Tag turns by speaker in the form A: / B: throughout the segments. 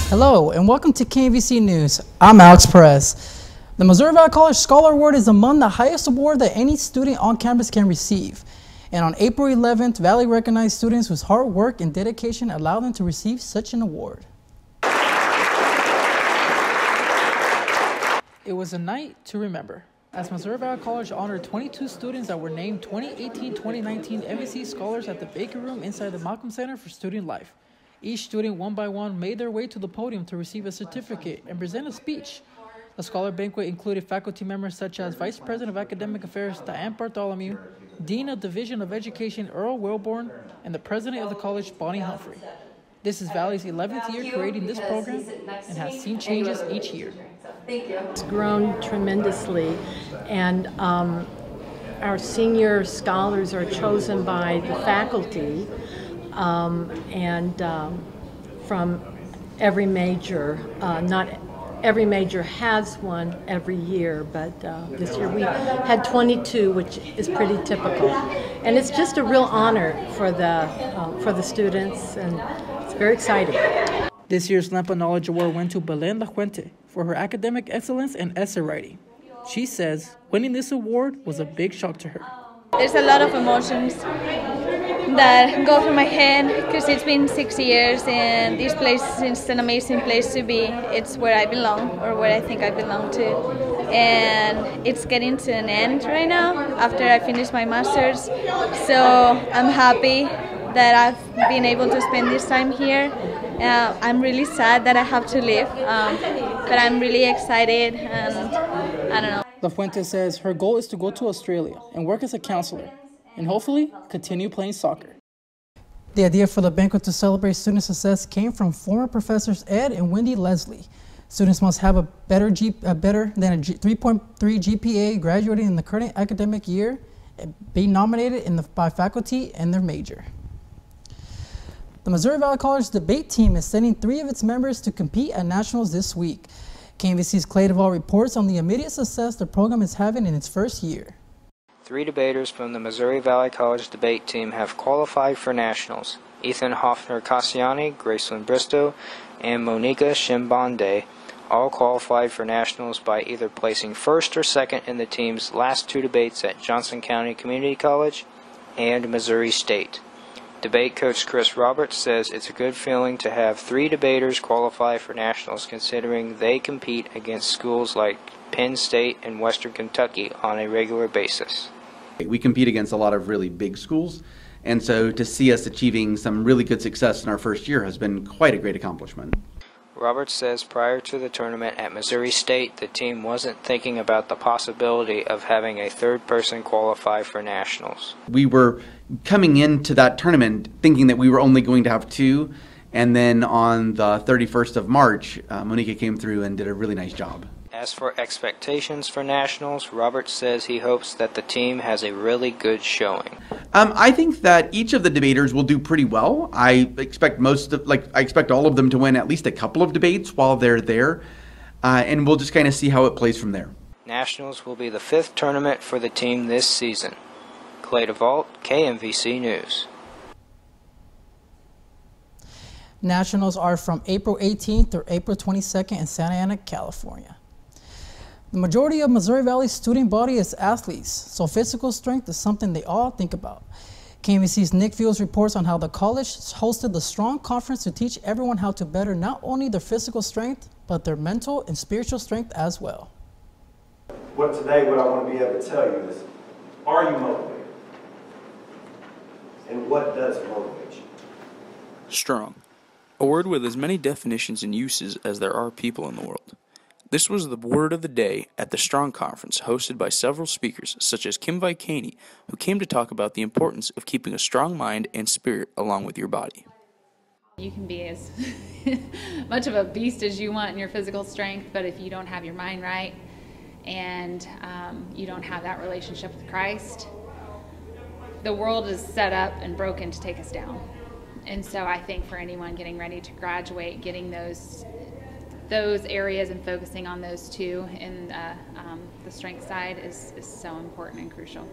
A: Hello, and welcome to KMVC News. I'm Alex Perez. The Missouri Valley College Scholar Award is among the highest award that any student on campus can receive. And on April 11th, Valley recognized students whose hard work and dedication allowed them to receive such an award. It was a night to remember, as Missouri Valley College honored 22 students that were named 2018-2019 MVC Scholars at the Baker Room inside the Malcolm Center for Student Life. Each student, one by one, made their way to the podium to receive a certificate and present a speech. The Scholar Banquet included faculty members such as Vice President of Academic Affairs Diane Bartholomew, Dean of Division of Education Earl Wilborn, and the President of the college, Bonnie Humphrey. This is Valley's 11th year creating this program and has seen changes each year.
B: It's grown tremendously, and our senior scholars are chosen by the faculty from every major. Not every major has one every year, but this year we had 22, which is pretty typical. And it's just a real honor for the students, and it's very exciting.
A: This year's Lampa Knowledge Award went to Belen La Fuente for her academic excellence and essay writing. She says winning this award was a big shock to her.
C: There's a lot of emotions that go through my head because it's been 6 years and this place is an amazing place to be. It's where I belong, or where I think I belong to. And it's getting to an end right now after I finish my master's. So I'm happy that I've been able to spend this time here. I'm really sad that I have to leave, but I'm really excited, and I don't know.
A: La Fuente says her goal is to go to Australia and work as a counselor, and hopefully continue playing soccer. The idea for the banquet to celebrate student success came from former professors Ed and Wendy Leslie. Students must have a better than a 3.3 GPA graduating in the current academic year and be nominated by faculty and their major. The Missouri Valley College debate team is sending 3 of its members to compete at nationals this week. KMVC's Clay Duvall reports on the immediate success the program is having in its first year.
D: 3 debaters from the Missouri Valley College debate team have qualified for nationals. Ethan Hoffner-Cassiani, Gracelyn Bristow, and Monica Shimbande all qualified for nationals by either placing first or second in the team's last 2 debates at Johnson County Community College and Missouri State. Debate coach Chris Roberts says it's a good feeling to have 3 debaters qualify for nationals, considering they compete against schools like Penn State and Western Kentucky on a regular basis.
E: We compete against a lot of really big schools, and so to see us achieving some really good success in our first year has been quite a great accomplishment.
D: Roberts says prior to the tournament at Missouri State, the team wasn't thinking about the possibility of having a 3rd person qualify for nationals.
E: We were coming into that tournament thinking that we were only going to have 2, and then on the 31st of March, Monica came through and did a really nice job.
D: As for expectations for nationals, Roberts says he hopes that the team has a really good showing.
E: I think that each of the debaters will do pretty well. I expect all of them to win at least a couple of debates while they're there, and we'll just kind of see how it plays from there.
D: Nationals will be the 5th tournament for the team this season. Clay Duvall, KMVC News.
A: Nationals are from April 18th through April 22nd in Santa Ana, California. The majority of Missouri Valley's student body is athletes, so physical strength is something they all think about. KMVC's Nick Fields reports on how the college hosted the Strong Conference to teach everyone how to better not only their physical strength, but their mental and spiritual strength as well.
F: Today, what I want to be able to tell you is, are you motivated? And what does motivate you?
G: Strong. A word with as many definitions and uses as there are people in the world. This was the word of the day at the Strong Conference, hosted by several speakers, such as Kim Vicani, who came to talk about the importance of keeping a strong mind and spirit along with your body.
H: You can be as much of a beast as you want in your physical strength, but if you don't have your mind right and you don't have that relationship with Christ, the world is set up and broken to take us down. And so I think for anyone getting ready to graduate, getting those areas and focusing on those 2 in the strength side is so important and crucial.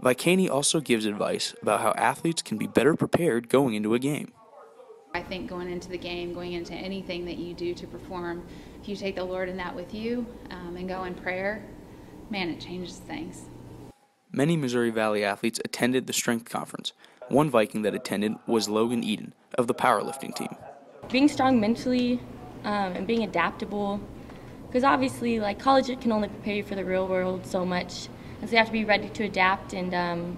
G: Vicani also gives advice about how athletes can be better prepared going into a game.
H: I think going into the game, going into anything that you do to perform, if you take the Lord in that with you and go in prayer, man, it changes things.
G: Many Missouri Valley athletes attended the strength conference. One Viking that attended was Logan Eden of the powerlifting team.
I: Being strong mentally and being adaptable, because obviously like college can only prepare you for the real world so much, and so you have to be ready to adapt and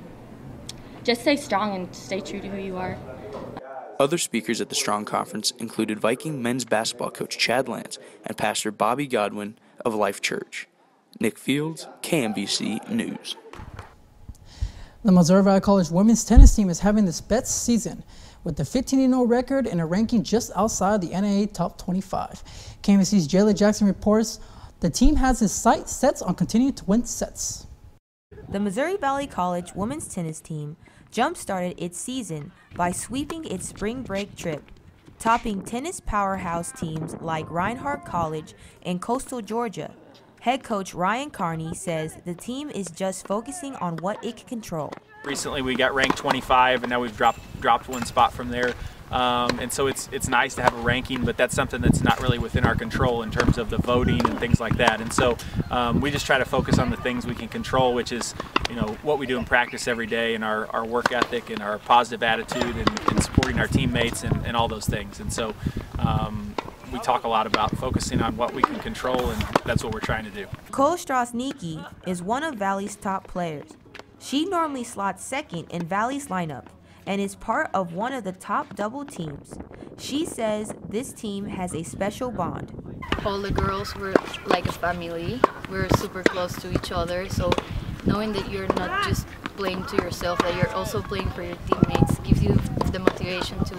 I: just stay strong and stay true to who you are.
G: Other speakers at the Strong Conference included Viking men's basketball coach Chad Lance and Pastor Bobby Godwin of Life Church. Nick Fields, KMVC News.
A: The Missouri Valley College women's tennis team is having its best season with a 15-0 record and a ranking just outside the NAIA top 25. KMVC's Jayla Jackson reports the team has its sights set on continuing to win sets.
J: The Missouri Valley College women's tennis team jump-started its season by sweeping its spring break trip, topping tennis powerhouse teams like Reinhardt College and Coastal Georgia. Head coach Ryan Carney says the team is just focusing on what it can control.
K: Recently we got ranked 25 and now we've dropped one spot from there. And so it's nice to have a ranking, but that's something that's not really within our control in terms of the voting and things like that. And so we just try to focus on the things we can control, which is, you know, what we do in practice every day and our work ethic and our positive attitude and supporting our teammates and all those things. And so we talk a lot about focusing on what we can control, and that's what we're trying to do.
J: Nicole Strasnicki is one of Valley's top players. She normally slots second in Valley's lineup and is part of one of the top double teams. She says this team has a special bond.
L: All the girls were like a family. We're super close to each other, so knowing that you're not just playing to yourself, that you're also playing for your teammates gives you the motivation to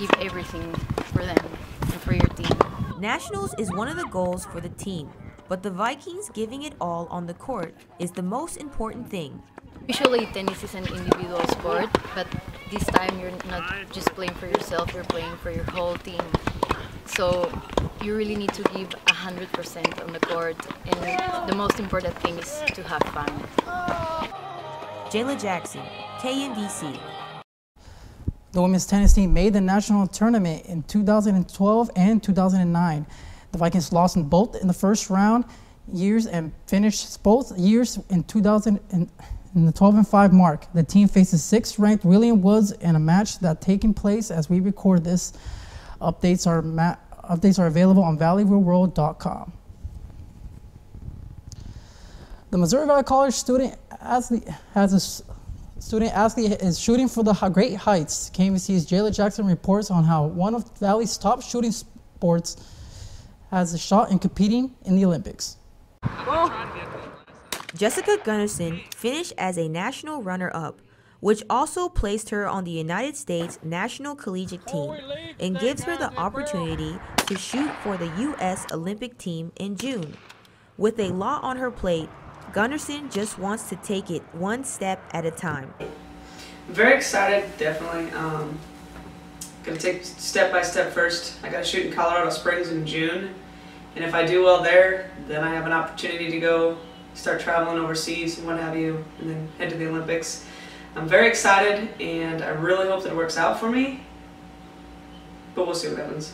L: give everything for them and for your team.
J: Nationals is one of the goals for the team, but the Vikings giving it all on the court is the most important thing.
L: Usually tennis is an individual sport, but this time you're not just playing for yourself, you're playing for your whole team. So you really need to give 100% on the court, and the most important thing is to have fun.
J: Jayla Jackson, KMVC.
A: The women's tennis team made the national tournament in 2012 and 2009. The Vikings lost in both in the first round years and finished both years in 2000 in the 12-5 mark. The team faces 6th-ranked William Woods in a match that's taking place as we record this. Updates are available on valleyrealworld.com. The Missouri Valley College student athlete is shooting for the great heights. KMVC's Jayla Jackson reports on how one of Valley's top shooting sports has a shot in competing in the Olympics.
J: Jessica Gunnarsson finished as a national runner-up, which also placed her on the United States national collegiate team and gives her the opportunity to shoot for the U.S. Olympic team in June. With a lot on her plate, Gunnarsson just wants to take it one step at a time.
M: I'm very excited, definitely. Gonna take step by step first. I gotta shoot in Colorado Springs in June, and if I do well there, then I have an opportunity to go start traveling overseas and what have you, and then head to the Olympics. I'm very excited, and I really hope that it works out for me, but we'll see what happens.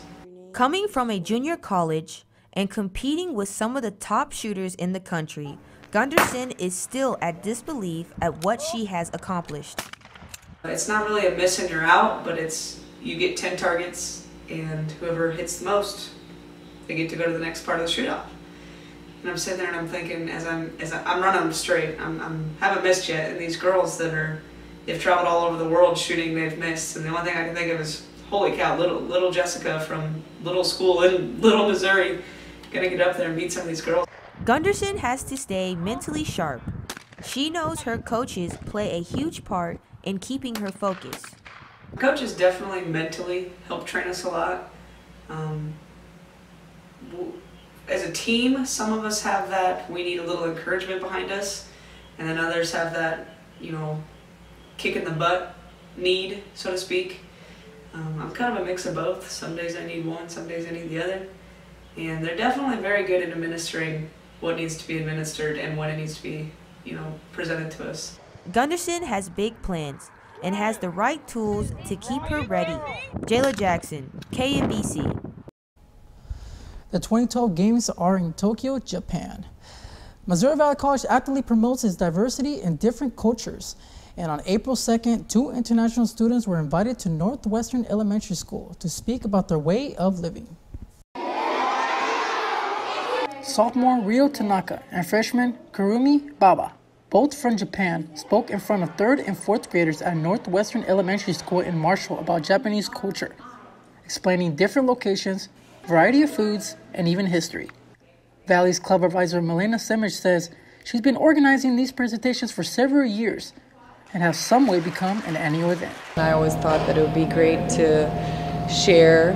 J: Coming from a junior college and competing with some of the top shooters in the country, Gunnarsson is still at disbelief at what she has accomplished.
M: It's not really a miss and you're out, but it's you get 10 targets, and whoever hits the most, they get to go to the next part of the shootout. And I'm sitting there and I'm thinking, as I'm running them straight, haven't missed yet. And these girls they've traveled all over the world shooting, they've missed. And the only thing I can think of is, holy cow, little Jessica from little school in Little Missouri, gonna get up there and beat some of these girls.
J: Gunnarsson has to stay mentally sharp. She knows her coaches play a huge part in keeping her focused.
M: Coaches definitely mentally help train us a lot. As a team, some of us have that, we need a little encouragement behind us, and then others have that, you know, kick in the butt need, so to speak. I'm kind of a mix of both. Some days I need one, some days I need the other. And they're definitely very good at administering what needs to be administered and when it needs to be, you know, presented to us.
J: Gunnarsson has big plans and has the right tools to keep her ready. Jayla Jackson, KMVC.
A: The 2012 Games are in Tokyo, Japan. Missouri Valley College actively promotes its diversity in different cultures. And on April 2nd, 2 international students were invited to Northwestern Elementary School to speak about their way of living. Sophomore Ryo Tanaka and freshman Kurumi Baba, both from Japan, spoke in front of 3rd and 4th graders at Northwestern Elementary School in Marshall about Japanese culture, explaining different locations, variety of foods, and even history. Valley's club advisor Milena Semic says she's been organizing these presentations for several years and has some way become an annual event.
N: I always thought that it would be great to share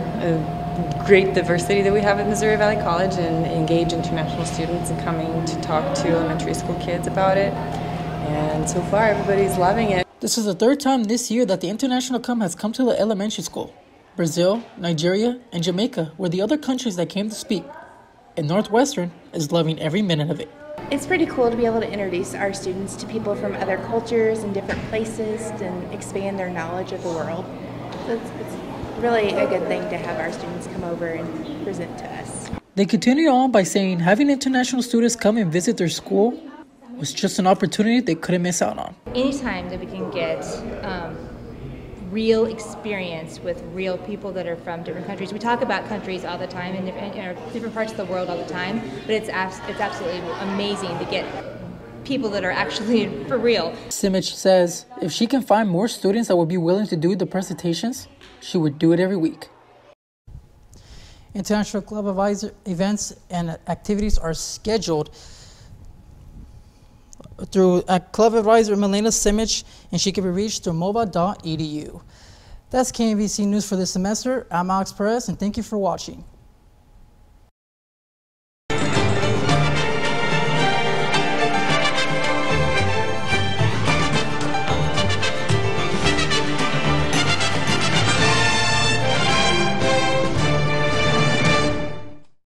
N: great diversity that we have at Missouri Valley College and engage international students in coming to talk to elementary school kids about it. And so far, everybody's loving it.
A: This is the 3rd time this year that the International Come has come to the elementary school. Brazil, Nigeria, and Jamaica were the other countries that came to speak. And Northwestern is loving every minute of it.
O: It's pretty cool to be able to introduce our students to people from other cultures and different places and expand their knowledge of the world. So it's really a good thing to have our students come over and present to us.
A: They continue on by saying having international students come and visit their school was just an opportunity they couldn't miss out on.
P: Anytime that we can get real experience with real people that are from different countries. We talk about countries all the time and different parts of the world all the time, but it's absolutely amazing to get people that are actually for real.
A: Simic says if she can find more students that would be willing to do the presentations, she would do it every week. International Club Advisor events and activities are scheduled through Club Advisor Milena Simic, and she can be reached through mova.edu. That's KMVC News for this semester. I'm Alex Perez, and thank you for watching.